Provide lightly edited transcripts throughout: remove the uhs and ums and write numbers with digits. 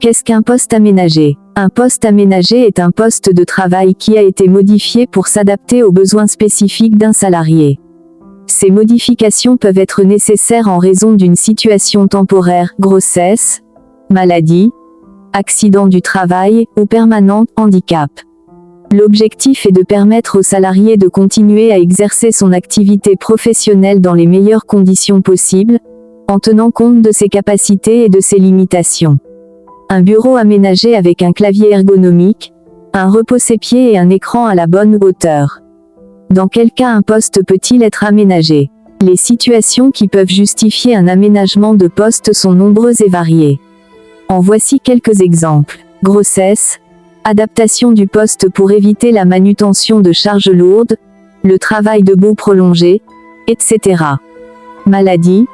Qu'est-ce qu'un poste aménagé? Un poste aménagé est un poste de travail qui a été modifié pour s'adapter aux besoins spécifiques d'un salarié. Ces modifications peuvent être nécessaires en raison d'une situation temporaire, grossesse, maladie, accident du travail, ou permanent, handicap. L'objectif est de permettre au salarié de continuer à exercer son activité professionnelle dans les meilleures conditions possibles, en tenant compte de ses capacités et de ses limitations. Un bureau aménagé avec un clavier ergonomique, un repose-pieds et un écran à la bonne hauteur. Dans quel cas un poste peut-il être aménagé? Les situations qui peuvent justifier un aménagement de poste sont nombreuses et variées. En voici quelques exemples. Grossesse, adaptation du poste pour éviter la manutention de charges lourdes, le travail debout prolongé, etc. Maladie,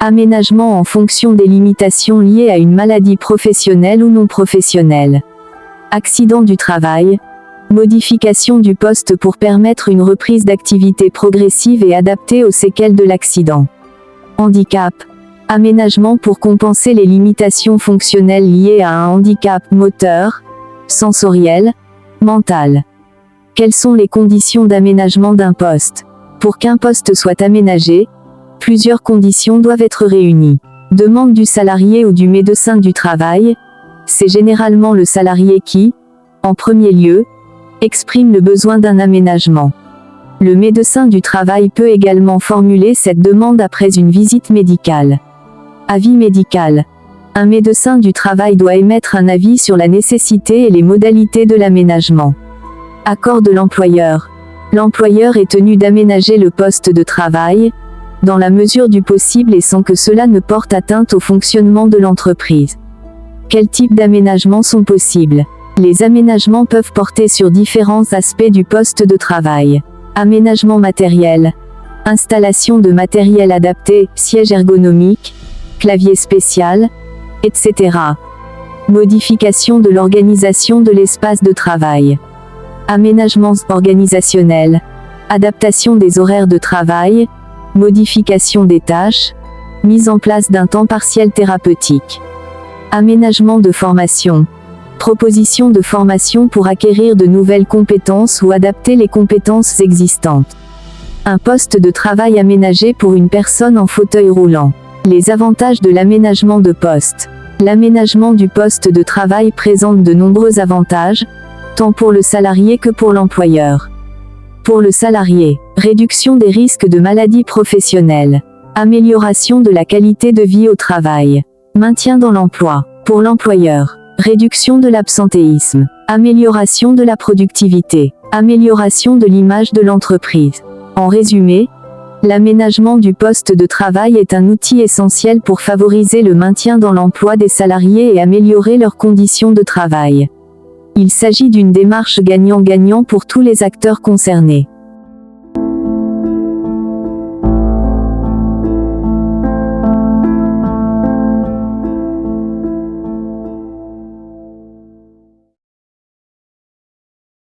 aménagement en fonction des limitations liées à une maladie professionnelle ou non professionnelle. Accident du travail, modification du poste pour permettre une reprise d'activité progressive et adaptée aux séquelles de l'accident. Handicap, aménagement pour compenser les limitations fonctionnelles liées à un handicap moteur, sensoriel, mental. Quelles sont les conditions d'aménagement d'un poste? Pour qu'un poste soit aménagé, plusieurs conditions doivent être réunies. Demande du salarié ou du médecin du travail. C'est généralement le salarié qui, en premier lieu, exprime le besoin d'un aménagement. Le médecin du travail peut également formuler cette demande après une visite médicale. Avis médical. Un médecin du travail doit émettre un avis sur la nécessité et les modalités de l'aménagement. Accord de l'employeur. L'employeur est tenu d'aménager le poste de travail, dans la mesure du possible et sans que cela ne porte atteinte au fonctionnement de l'entreprise. Quels types d'aménagements sont possibles? Les aménagements peuvent porter sur différents aspects du poste de travail. Aménagement matériel. Installation de matériel adapté, siège ergonomique, clavier spécial, etc. Modification de l'organisation de l'espace de travail. Aménagement organisationnel. Adaptation des horaires de travail, modification des tâches, mise en place d'un temps partiel thérapeutique. Aménagement de formation. Proposition de formation pour acquérir de nouvelles compétences ou adapter les compétences existantes. Un poste de travail aménagé pour une personne en fauteuil roulant. Les avantages de l'aménagement de poste. L'aménagement du poste de travail présente de nombreux avantages, tant pour le salarié que pour l'employeur. Pour le salarié, réduction des risques de maladies professionnelles. Amélioration de la qualité de vie au travail. Maintien dans l'emploi. Pour l'employeur, réduction de l'absentéisme. Amélioration de la productivité. Amélioration de l'image de l'entreprise. En résumé, l'aménagement du poste de travail est un outil essentiel pour favoriser le maintien dans l'emploi des salariés et améliorer leurs conditions de travail. Il s'agit d'une démarche gagnant-gagnant pour tous les acteurs concernés.